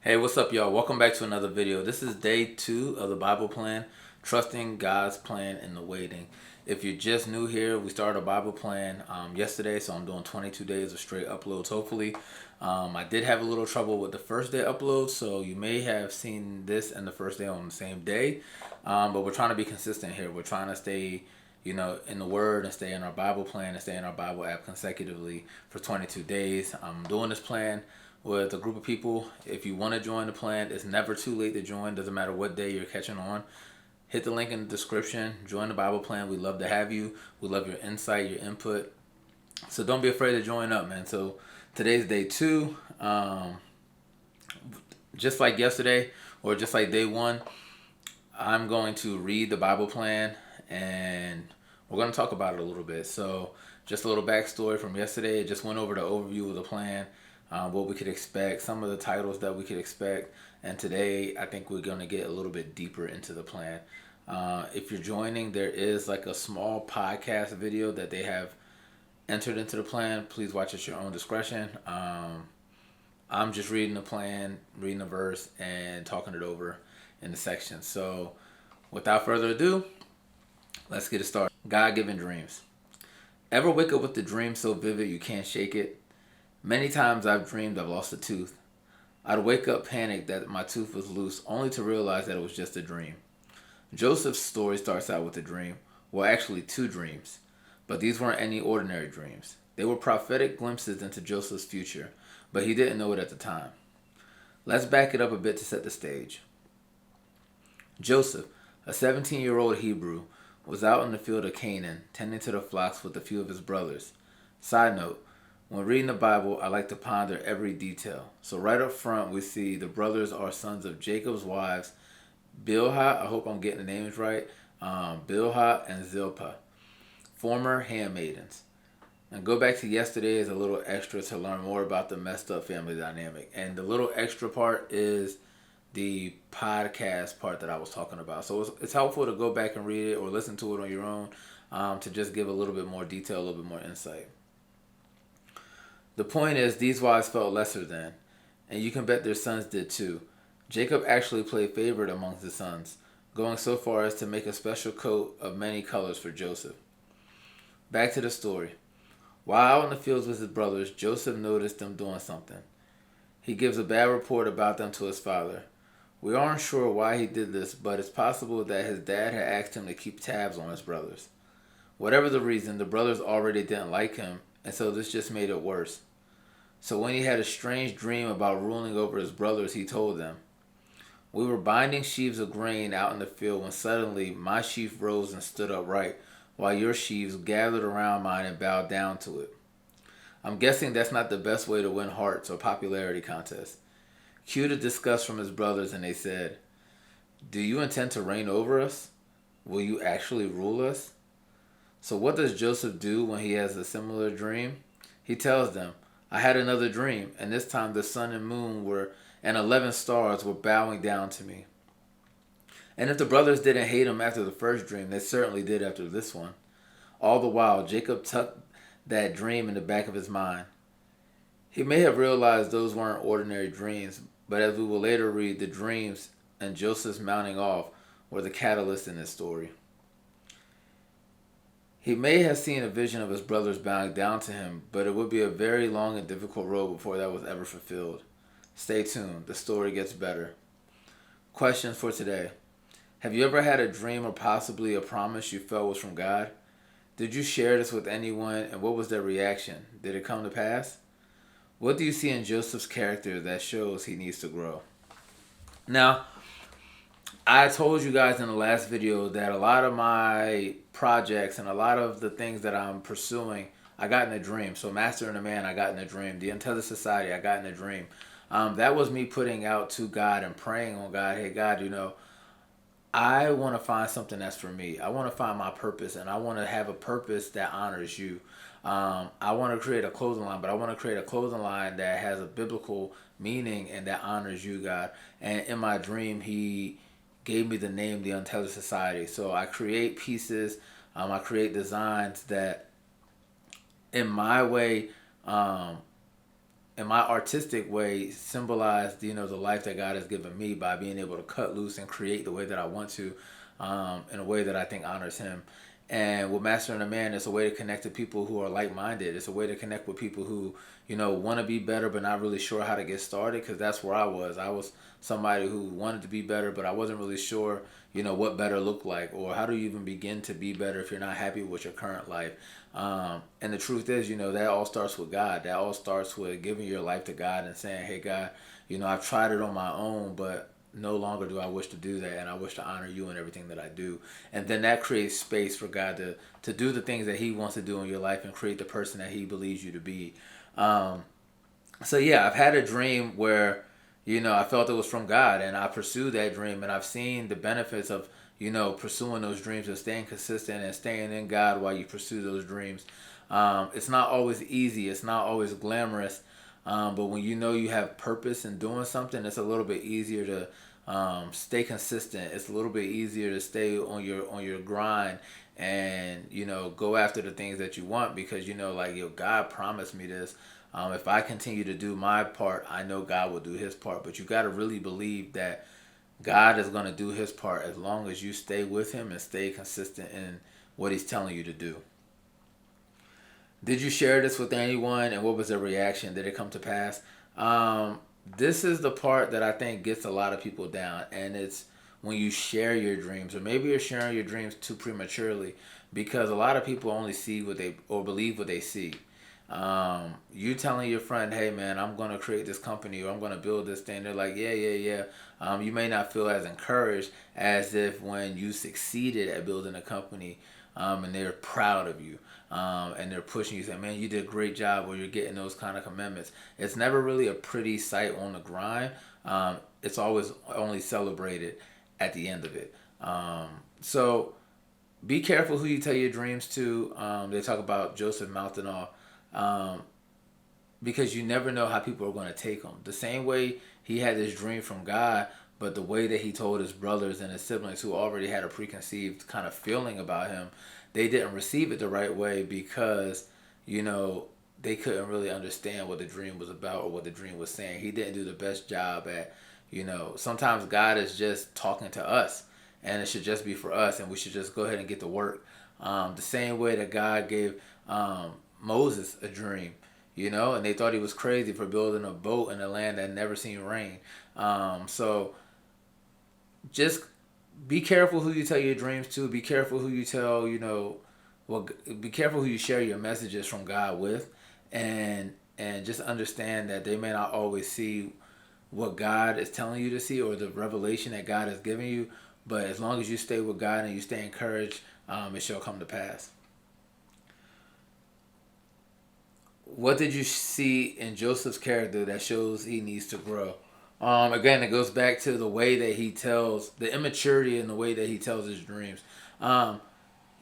Hey, what's up, y'all? Welcome back to another video. This is day 2 of the Bible plan, trusting God's plan in the waiting. If you're just new here, we started a Bible plan yesterday, so I'm doing 22 days of straight uploads, hopefully. I did have a little trouble with the first day upload, so you may have seen this and the first day on the same day, but we're trying to be consistent here. We're trying to stay in the Word and stay in our Bible plan and stay in our Bible app consecutively for 22 days. I'm doing this plan with a group of people. If you want to join the plan, it's never too late to join. Doesn't matter what day you're catching on. Hit the link in the description. Join the Bible plan. We love to have you. We love your insight, your input. So don't be afraid to join up, man. So today's day 2. Just like yesterday or just like day 1, I'm going to read the Bible plan and we're going to talk about it a little bit. So just a little backstory from yesterday. I just went over the overview of the plan, what we could expect, some of the titles that we could expect. And today I think we're going to get a little bit deeper into the plan. If you're joining, there is like a small podcast video that they have entered into the plan. Please watch at your own discretion. I'm just reading the plan, reading the verse, and talking it over in the section. So without further ado, let's get it started. God-given dreams. Ever wake up with a dream so vivid you can't shake it? Many times I've dreamed I've lost a tooth. I'd wake up panicked that my tooth was loose, only to realize that it was just a dream. Joseph's story starts out with a dream. Well, actually 2 dreams. But these weren't any ordinary dreams. They were prophetic glimpses into Joseph's future, but he didn't know it at the time. Let's back it up a bit to set the stage. Joseph, a 17-year-old Hebrew, was out in the field of Canaan, tending to the flocks with a few of his brothers. Side note, when reading the Bible, I like to ponder every detail. So right up front, we see the brothers are sons of Jacob's wives, Bilhah, I hope I'm getting the names right, Bilhah and Zilpah, former handmaidens. And go back to yesterday as a little extra to learn more about the messed up family dynamic. And the little extra part is the podcast part that I was talking about. So it's helpful to go back and read it or listen to it on your own, to just give a little bit more detail, a little bit more insight. The point is, these wives felt lesser than, and you can bet their sons did too. Jacob actually played favorite amongst his sons, going so far as to make a special coat of many colors for Joseph. Back to the story. While out in the fields with his brothers, Joseph noticed them doing something. He gives a bad report about them to his father. We aren't sure why he did this, but it's possible that his dad had asked him to keep tabs on his brothers. Whatever the reason, the brothers already didn't like him, and so this just made it worse. So when he had a strange dream about ruling over his brothers, he told them, "We were binding sheaves of grain out in the field when suddenly my sheaf rose and stood upright, while your sheaves gathered around mine and bowed down to it." I'm guessing that's not the best way to win hearts or popularity contests. Cue the disgust from his brothers, and they said, "Do you intend to reign over us? Will you actually rule us?" So what does Joseph do when he has a similar dream? He tells them, "I had another dream, and this time the sun and moon and 11 stars were bowing down to me." And if the brothers didn't hate him after the first dream, they certainly did after this one. All the while, Jacob tucked that dream in the back of his mind. He may have realized those weren't ordinary dreams, but as we will later read, the dreams and Joseph's mounting off were the catalyst in this story. He may have seen a vision of his brothers bowing down to him, but it would be a very long and difficult road before that was ever fulfilled. Stay tuned, the story gets better. Questions for today. Have you ever had a dream or possibly a promise you felt was from God? Did you share this with anyone, and what was their reaction? Did it come to pass? What do you see in Joseph's character that shows he needs to grow? Now, I told you guys in the last video that a lot of my projects and a lot of the things that I'm pursuing, I got in a dream. So Mastering the Man, I got in a dream. The Untethered Society, I got in a dream. That was me putting out to God and praying on God, hey God, I want to find something that's for me. I want to find my purpose, and I want to have a purpose that honors you. I want to create a clothing line, but I want to create a clothing line that has a biblical meaning and that honors you, God. And in my dream, he gave me the name The Untethered Society. So I create pieces, I create designs that, in my way, in my artistic way, symbolized, the life that God has given me by being able to cut loose and create the way that I want to, in a way that I think honors Him. And with Mastering a Man, it's a way to connect to people who are like-minded. It's a way to connect with people who, want to be better but not really sure how to get started, because that's where I was. I was somebody who wanted to be better, but I wasn't really sure, what better looked like, or how do you even begin to be better if you're not happy with your current life. And the truth is, that all starts with God. That all starts with giving your life to God and saying, hey, God, I've tried it on my own, but no longer do I wish to do that, and I wish to honor you in everything that I do. And then that creates space for God to do the things that He wants to do in your life and create the person that He believes you to be. So yeah, I've had a dream where, I felt it was from God, and I pursued that dream, and I've seen the benefits of, pursuing those dreams and staying consistent and staying in God while you pursue those dreams. It's not always easy. It's not always glamorous. But when you have purpose in doing something, it's a little bit easier to stay consistent. It's a little bit easier to stay on your grind and go after the things that you want, because like, God promised me this. If I continue to do my part, I know God will do His part. But you got to really believe that God is going to do His part as long as you stay with Him and stay consistent in what He's telling you to do. Did you share this with anyone, and what was their reaction? Did it come to pass? This is the part that I think gets a lot of people down, and it's when you share your dreams, or maybe you're sharing your dreams too prematurely, because a lot of people only see what they, or believe what they see. You telling your friend, hey man, I'm going to create this company, or I'm going to build this thing. They're like, yeah, yeah, yeah. You may not feel as encouraged as if when you succeeded at building a company, and they're proud of you, and they're pushing you, saying, man, you did a great job, or you're getting those kind of commitments. It's never really a pretty sight on the grind. It's always only celebrated at the end of it. So be careful who you tell your dreams to. They talk about Joseph mouthing off, because you never know how people are going to take them. The same way he had this dream from God, but the way that he told his brothers and his siblings, who already had a preconceived kind of feeling about him, they didn't receive it the right way, because they couldn't really understand what the dream was about or what the dream was saying. He didn't do the best job at, sometimes God is just talking to us, and it should just be for us, and we should just go ahead and get to work. The same way that God gave Moses a dream, and they thought he was crazy for building a boat in a land that never seen rain. So just be careful who you tell your dreams to. Be careful who you tell, be careful who you share your messages from God with, and just understand that they may not always see what God is telling you to see, or the revelation that God has given you. But as long as you stay with God and you stay encouraged, it shall come to pass. What did you see in Joseph's character that shows he needs to grow? Again, it goes back to the way that he tells, the immaturity in the way that he tells his dreams.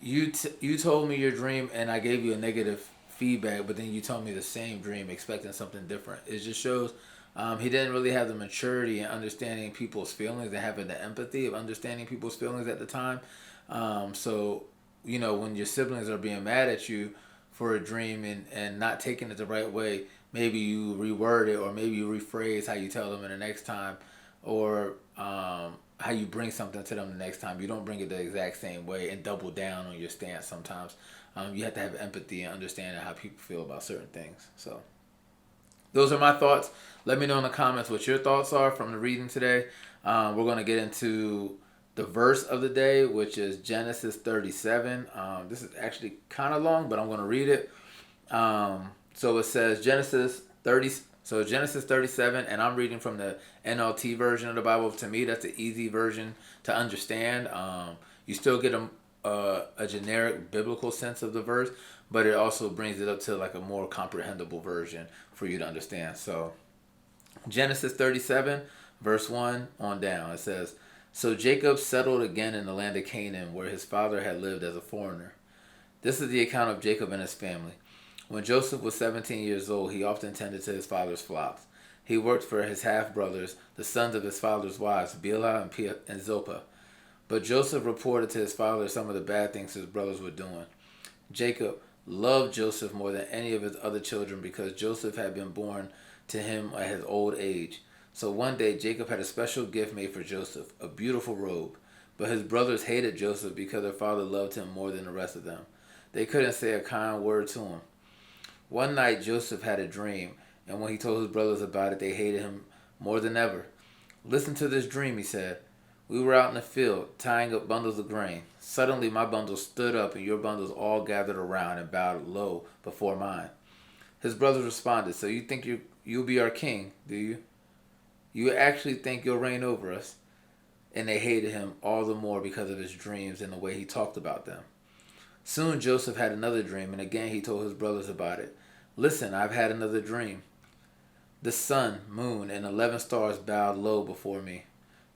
You told me your dream, and I gave you a negative feedback, but then you told me the same dream expecting something different. It just shows he didn't really have the maturity in understanding people's feelings and having the empathy of understanding people's feelings at the time. So, when your siblings are being mad at you for a dream and not taking it the right way, maybe you reword it, or maybe you rephrase how you tell them in the next time, or how you bring something to them the next time. You don't bring it the exact same way and double down on your stance sometimes. You have to have empathy and understanding how people feel about certain things. So those are my thoughts. Let me know in the comments what your thoughts are from the reading today. We're going to get into the verse of the day, which is Genesis 37. This is actually kind of long, but I'm going to read it. So it says Genesis 37, and I'm reading from the NLT version of the Bible. To me, that's the easy version to understand. You still get a generic biblical sense of the verse, but it also brings it up to like a more comprehensible version for you to understand. So Genesis 37, verse 1 on down, it says, so Jacob settled again in the land of Canaan, where his father had lived as a foreigner. This is the account of Jacob and his family. When Joseph was 17 years old, he often tended to his father's flocks. He worked for his half-brothers, the sons of his father's wives, Bilhah and Zilpah. But Joseph reported to his father some of the bad things his brothers were doing. Jacob loved Joseph more than any of his other children, because Joseph had been born to him at his old age. So one day Jacob had a special gift made for Joseph, a beautiful robe. But his brothers hated Joseph because their father loved him more than the rest of them. They couldn't say a kind word to him. One night Joseph had a dream, and when he told his brothers about it, they hated him more than ever. "Listen to this dream," he said. "We were out in the field, tying up bundles of grain. Suddenly my bundles stood up, and your bundles all gathered around and bowed low before mine." His brothers responded, "So you think you'll be our king, do you? You actually think you'll reign over us?" And they hated him all the more because of his dreams and the way he talked about them. Soon Joseph had another dream, and again he told his brothers about it. "Listen, I've had another dream. The sun, moon, and 11 stars bowed low before me."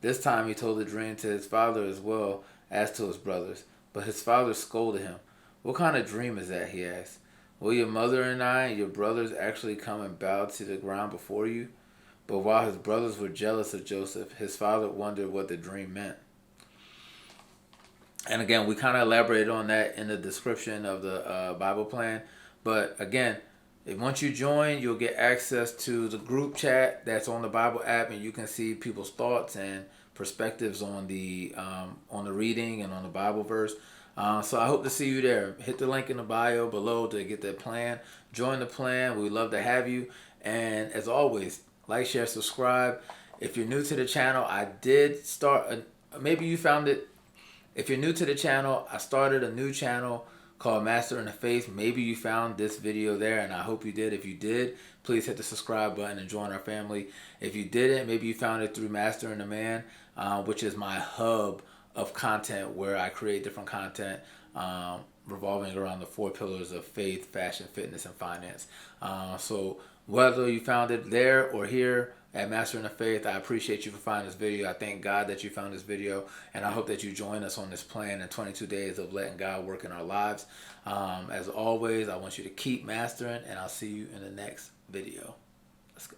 This time he told the dream to his father as well as to his brothers. But his father scolded him. "What kind of dream is that?" he asked. "Will your mother and I and your brothers actually come and bow to the ground before you?" But while his brothers were jealous of Joseph, his father wondered what the dream meant. And again, we kind of elaborated on that in the description of the Bible plan. But again, once you join, you'll get access to the group chat that's on the Bible app, and you can see people's thoughts and perspectives on the reading and on the Bible verse. So I hope to see you there. Hit the link in the bio below to get that plan. Join the plan. We'd love to have you. And as always, like, share, subscribe. If you're new to the channel, I did start. Maybe you found it. If you're new to the channel, I started a new channel called Master in the Faith. Maybe you found this video there, and I hope you did. If you did, please hit the subscribe button and join our family. If you didn't, maybe you found it through Master and the Man, which is my hub of content where I create different content revolving around the 4 pillars of faith, fashion, fitness, and finance. So whether you found it there or here at Master in the Faith, I appreciate you for finding this video. I thank God that you found this video, and I hope that you join us on this plan in 22 days of letting God work in our lives. As always, I want you to keep mastering, and I'll see you in the next video. Let's go.